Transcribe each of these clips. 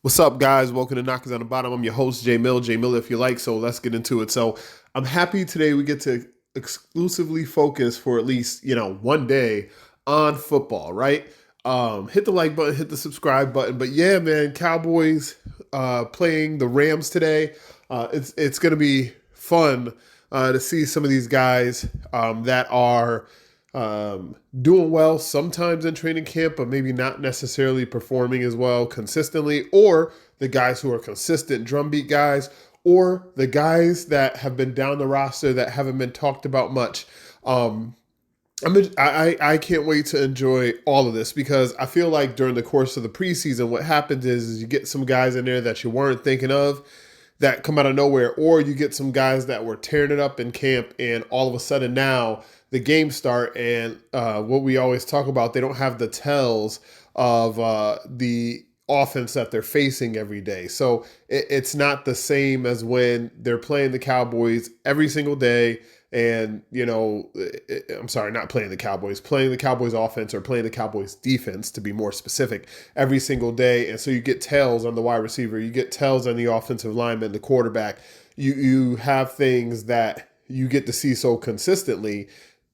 What's up, guys? Welcome to Knockers on the Bottom. I'm your host, Jay Mill. Jay Mill, if you like. So let's get into it. So I'm happy today we get to exclusively focus for at least one day on football, right? Hit the like button, hit the subscribe button. But yeah, man, Cowboys playing the Rams today. It's gonna be fun to see some of these guys that are doing well sometimes in training camp, but maybe not necessarily performing as well consistently, or the guys who are consistent drumbeat guys, or the guys that have been down the roster that haven't been talked about much. Um, I can't wait to enjoy all of this because I feel like during the course of the preseason, what happens is you get some guys in there that you weren't thinking of that come out of nowhere, or you get some guys that were tearing it up in camp, and all of a sudden now the games start, and what we always talk about, they don't have the tells of the offense that they're facing every day. So it's not the same as when they're playing the Cowboys every single day. And, I'm sorry, not playing the Cowboys, playing the Cowboys offense or playing the Cowboys defense, to be more specific, every single day. And so you get tells on the wide receiver, you get tells on the offensive lineman, the quarterback. You have things that you get to see so consistently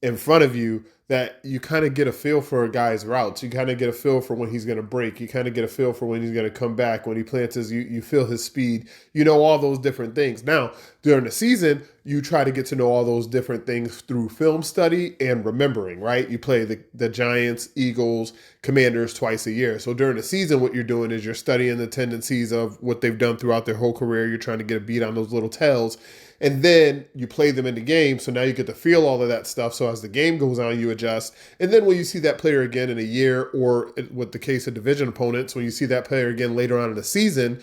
in front of you that you kind of get a feel for a guy's routes. You kind of get a feel for when he's going to break. You kind of get a feel for when he's going to come back. When he plants you feel his speed. You know all those different things. Now, during the season, you try to get to know all those different things through film study and remembering, right? You play the Giants, Eagles, Commanders twice a year. So during the season, what you're doing is you're studying the tendencies of what they've done throughout their whole career. You're trying to get a beat on those little tells. And then you play them in the game, so now you get to feel all of that stuff. So as the game goes on, you adjust. And then when you see that player again in a year, or with the case of division opponents, when you see that player again later on in the season,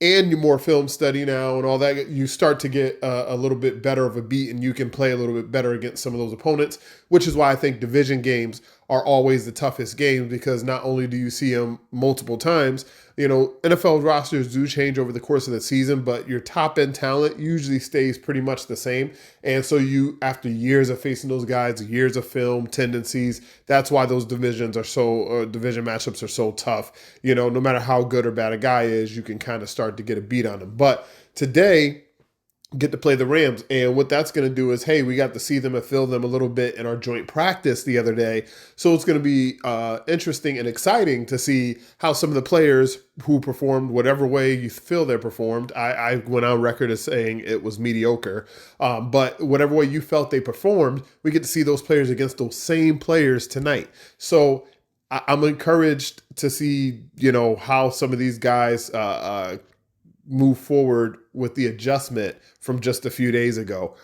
and you more film study now and all that, you start to get a little bit better of a beat, and you can play a little bit better against some of those opponents, which is why I think division games are always the toughest games, because not only do you see them multiple times, NFL rosters do change over the course of the season, but your top end talent usually stays pretty much the same. And so you, after years of facing those guys, years of film tendencies, that's why those division matchups are so tough. No matter how good or bad a guy is, you can kind of start to get a beat on him. But today, get to play the Rams. And what that's going to do is, hey, we got to see them and feel them a little bit in our joint practice the other day. So it's going to be interesting and exciting to see how some of the players who performed whatever way you feel they performed. I went on record as saying it was mediocre. But whatever way you felt they performed, we get to see those players against those same players tonight. So I'm encouraged to see, how some of these guys move forward with the adjustment from just a few days ago.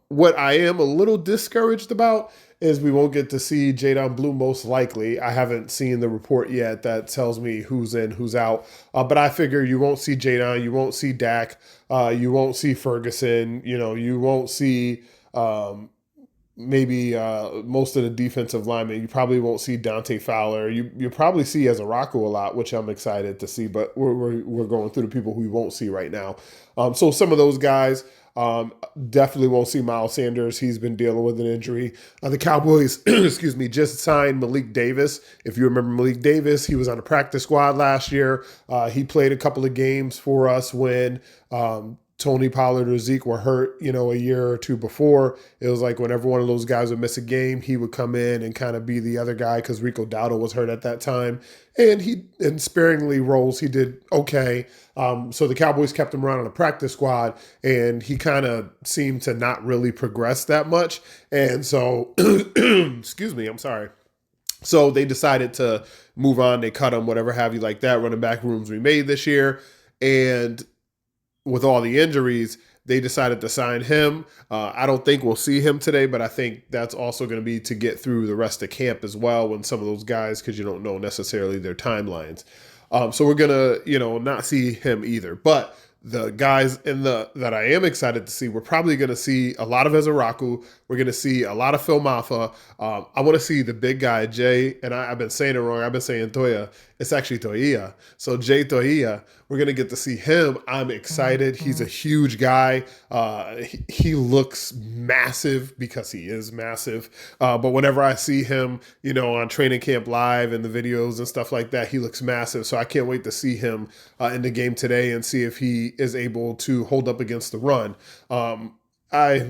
What I am a little discouraged about is we won't get to see Jadon Blue most likely. I haven't seen the report yet that tells me who's in, who's out. But I figure you won't see Jadon, you won't see Dak, you won't see Ferguson, you won't see maybe most of the defensive linemen. You probably won't see Dante Fowler. You probably see Azaraku a lot, which I'm excited to see. But we're going through the people who we won't see right now. So some of those guys definitely won't see Miles Sanders. He's been dealing with an injury. The Cowboys, excuse me, just signed Malik Davis. If you remember Malik Davis, he was on the practice squad last year. He played a couple of games for us when Tony Pollard or Zeke were hurt, a year or two before. It was like whenever one of those guys would miss a game, he would come in and kind of be the other guy, because Rico Dowdle was hurt at that time. And in sparingly roles, he did okay. So the Cowboys kept him around on the practice squad, and he kind of seemed to not really progress that much. And so, excuse me, I'm sorry. So they decided to move on. They cut him, whatever have you like that. Running back rooms remade this year. And with all the injuries, they decided to sign him. I don't think we'll see him today, but I think that's also going to be to get through the rest of camp as well, when some of those guys, because you don't know necessarily their timelines. So we're going to, not see him either. But the guys that I am excited to see, we're probably going to see a lot of Ezeraku. We're going to see a lot of Phil Maffa. I want to see the big guy, Jay, and I've been saying it wrong. I've been saying Toya. It's actually Toia. So Jay Toia, we're gonna get to see him. I'm excited. He's a huge guy. He looks massive because he is massive. But whenever I see him, on Training Camp Live and the videos and stuff like that, he looks massive. So I can't wait to see him in the game today and see if he is able to hold up against the run. I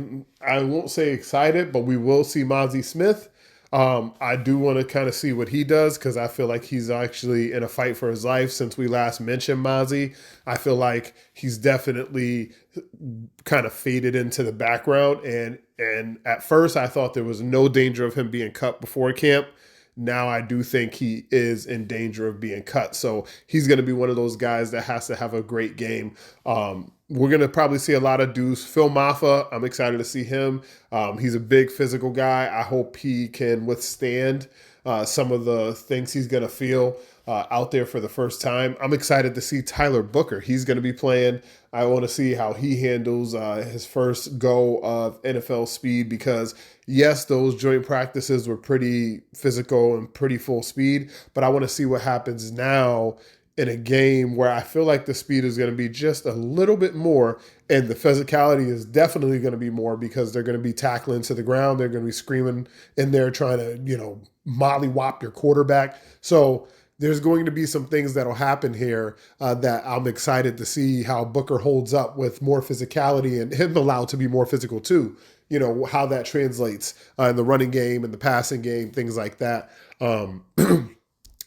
won't say excited, but we will see Mozzie Smith. I do want to kind of see what he does because I feel like he's actually in a fight for his life since we last mentioned Mozzie. I feel like he's definitely kind of faded into the background, and at first I thought there was no danger of him being cut before camp. Now I do think he is in danger of being cut. So he's going to be one of those guys that has to have a great game. We're going to probably see a lot of dudes. Phil Maffa, I'm excited to see him. He's a big physical guy. I hope he can withstand some of the things he's going to feel out there for the first time. I'm excited to see Tyler Booker. He's going to be playing. I want to see how he handles his first go of NFL speed because, yes, those joint practices were pretty physical and pretty full speed, but I want to see what happens now in a game where I feel like the speed is going to be just a little bit more and the physicality is definitely going to be more because they're going to be tackling to the ground. They're going to be screaming in there trying to, mollywop your quarterback. So there's going to be some things that'll happen here that I'm excited to see how Booker holds up with more physicality and him allowed to be more physical too. How that translates in the running game and the passing game, things like that.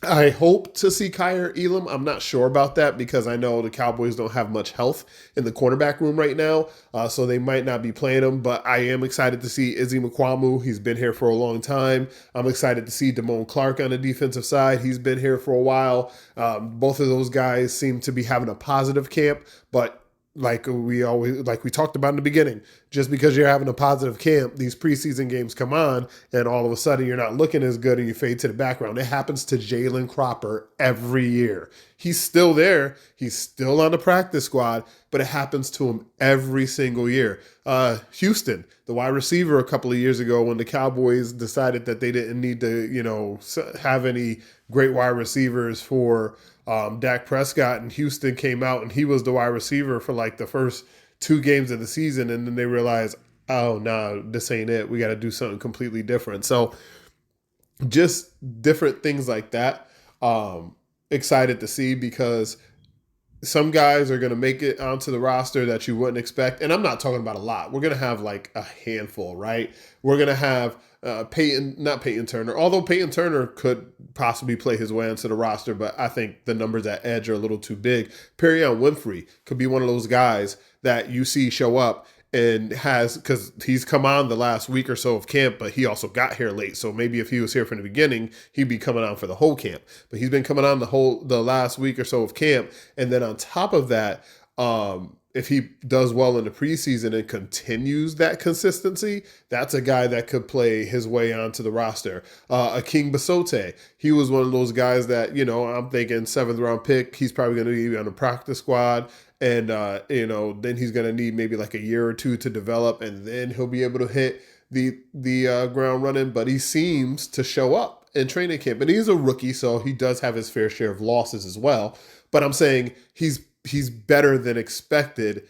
I hope to see Kyer Elam. I'm not sure about that because I know the Cowboys don't have much health in the cornerback room right now, so they might not be playing him. But I am excited to see Izzy McQuamu. He's been here for a long time. I'm excited to see Damone Clark on the defensive side. He's been here for a while. Both of those guys seem to be having a positive camp, but like we talked about in the beginning, just because you're having a positive camp, these preseason games come on and all of a sudden you're not looking as good and you fade to the background. It happens to Jalen Cropper every year. He's still there. He's still on the practice squad, but it happens to him every single year. Houston, the wide receiver a couple of years ago when the Cowboys decided that they didn't need to, have any great wide receivers for Dak Prescott, and Houston came out and he was the wide receiver for like the first 2 games of the season. And then they realized, oh, no, this ain't it. We got to do something completely different. So just different things like that. Excited to see because some guys are going to make it onto the roster that you wouldn't expect. And I'm not talking about a lot. We're going to have like a handful, right? We're going to have not Peyton Turner, although Peyton Turner could possibly play his way onto the roster, but I think the numbers at edge are a little too big. Perion Winfrey could be one of those guys that you see show up and because he's come on the last week or so of camp, but he also got here late. So maybe if he was here from the beginning, he'd be coming on for the whole camp. But he's been coming on the last week or so of camp. And then on top of that, if he does well in the preseason and continues that consistency, that's a guy that could play his way onto the roster. King Basote, he was one of those guys that, I'm thinking 7th round pick. He's probably going to be on the practice squad. And, then he's going to need maybe like a year or 2 to develop, and then he'll be able to hit the ground running. But he seems to show up in training camp. And he's a rookie, so he does have his fair share of losses as well. But I'm saying he's better than expected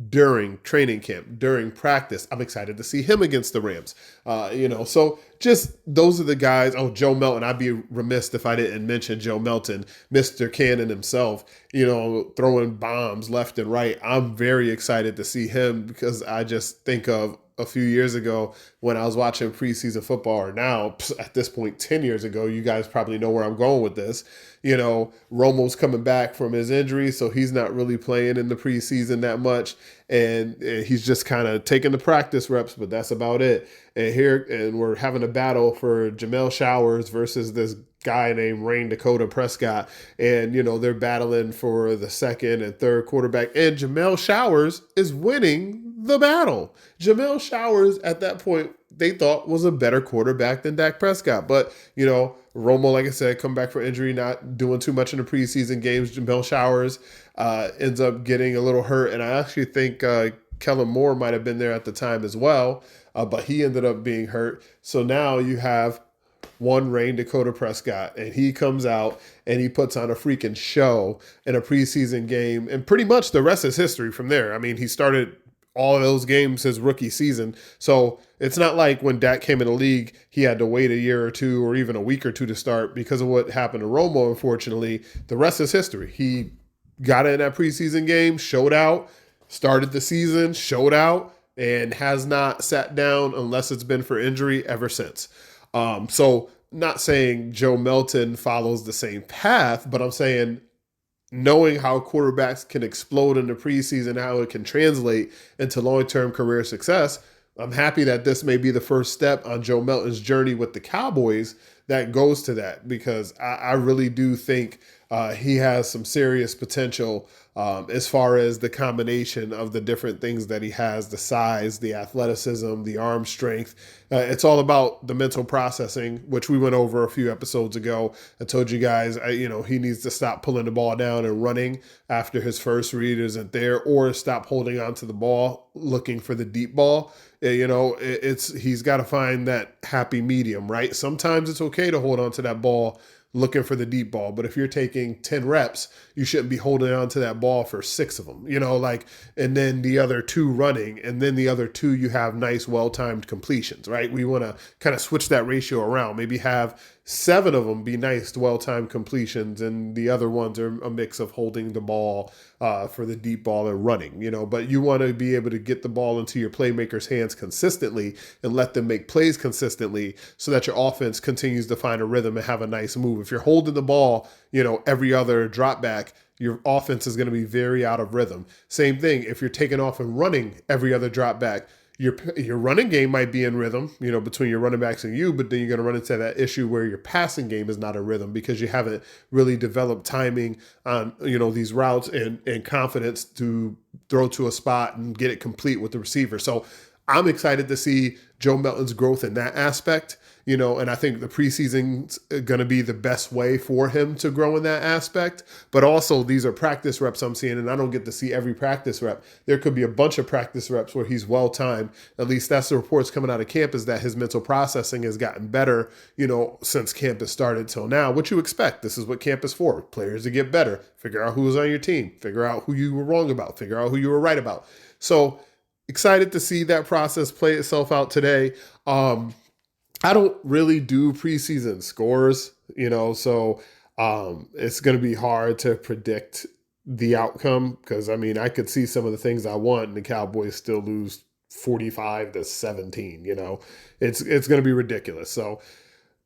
during training camp, during practice. I'm excited to see him against the Rams. So just those are the guys. Oh, Joe Melton. I'd be remiss if I didn't mention Joe Melton, Mr. Cannon himself, throwing bombs left and right. I'm very excited to see him because I just think of a few years ago when I was watching preseason football, or now at this point, 10 years ago, you guys probably know where I'm going with this. Romo's coming back from his injury, so he's not really playing in the preseason that much. And he's just kind of taking the practice reps, but that's about it. And we're having a battle for Jamel Showers versus this guy named Rain Dakota Prescott. And, they're battling for the 2nd and 3rd quarterback. And Jamel Showers is winning the battle. Jamel Showers at that point, they thought was a better quarterback than Dak Prescott. But, Romo, like I said, come back for injury, not doing too much in the preseason games. Jamel Showers ends up getting a little hurt. And I actually think Kellen Moore might have been there at the time as well, but he ended up being hurt. So now you have one Rain Dakota Prescott, and he comes out and he puts on a freaking show in a preseason game, and pretty much the rest is history from there. I mean, he started all of those games his rookie season, so it's not like when Dak came in the league, he had to wait a year or two or even a week or two to start because of what happened to Romo. Unfortunately, the rest is history. He got in that preseason game, showed out, started the season, showed out, and has not sat down unless it's been for injury ever since. So not saying Joe Milton follows the same path, but I'm saying knowing how quarterbacks can explode in the preseason, how it can translate into long-term career success, I'm happy that this may be the first step on Joe Milton's journey with the Cowboys that goes to that, because I really do think he has some serious potential as far as the combination of the different things that he has, the size, the athleticism, the arm strength. It's all about the mental processing, which we went over a few episodes ago. I told you guys, he needs to stop pulling the ball down and running after his first read isn't there, or stop holding onto the ball, looking for the deep ball. He's got to find that happy medium, right? Sometimes it's okay to hold on to that ball looking for the deep ball, but if you're taking 10 reps, you shouldn't be holding on to that ball for 6 of them, and then the other 2 running, and then the other 2 you have nice, well-timed completions, right? We want to kind of switch that ratio around, maybe have 7 of them be nice, well-timed completions, and the other ones are a mix of holding the ball for the deep ball and running, but you want to be able to get the ball into your playmakers' hands consistently and let them make plays consistently so that your offense continues to find a rhythm and have a nice move. If you're holding the ball, every other drop back, your offense is going to be very out of rhythm. Same thing, if you're taking off and running every other drop back, your running game might be in rhythm, between your running backs and you, but then you're going to run into that issue where your passing game is not in rhythm because you haven't really developed timing on, these routes and confidence to throw to a spot and get it complete with the receiver. So I'm excited to see Joe Milton's growth in that aspect, and I think the preseason's going to be the best way for him to grow in that aspect. But also, these are practice reps I'm seeing, and I don't get to see every practice rep. There could be a bunch of practice reps where he's well-timed. At least that's the reports coming out of camp, is that his mental processing has gotten better, since camp has started till now. What you expect. This is what camp is for. Players to get better. Figure out who's on your team. Figure out who you were wrong about. Figure out who you were right about. So excited to see that process play itself out today. I don't really do preseason scores, so it's going to be hard to predict the outcome because, I could see some of the things I want and the Cowboys still lose 45-17, It's going to be ridiculous. So,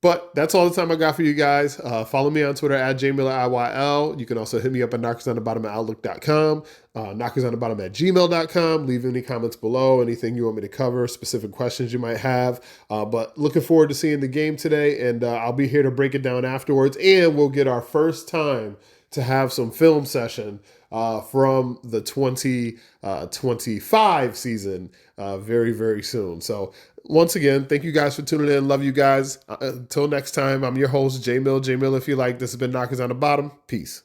but that's all the time I got for you guys. Follow me on Twitter at jmilleriyl. You can also hit me up at knockersonthebottom@outlook.com, knockersonthebottom@gmail.com. Leave any comments below, anything you want me to cover, specific questions you might have. But looking forward to seeing the game today, and I'll be here to break it down afterwards. And we'll get our first time to have some film session from the 2025 season very, very soon. So once again, thank you guys for tuning in. Love you guys. Until next time, I'm your host, J Mill. J Mill, if you like. This has been Knockers on the Bottom. Peace.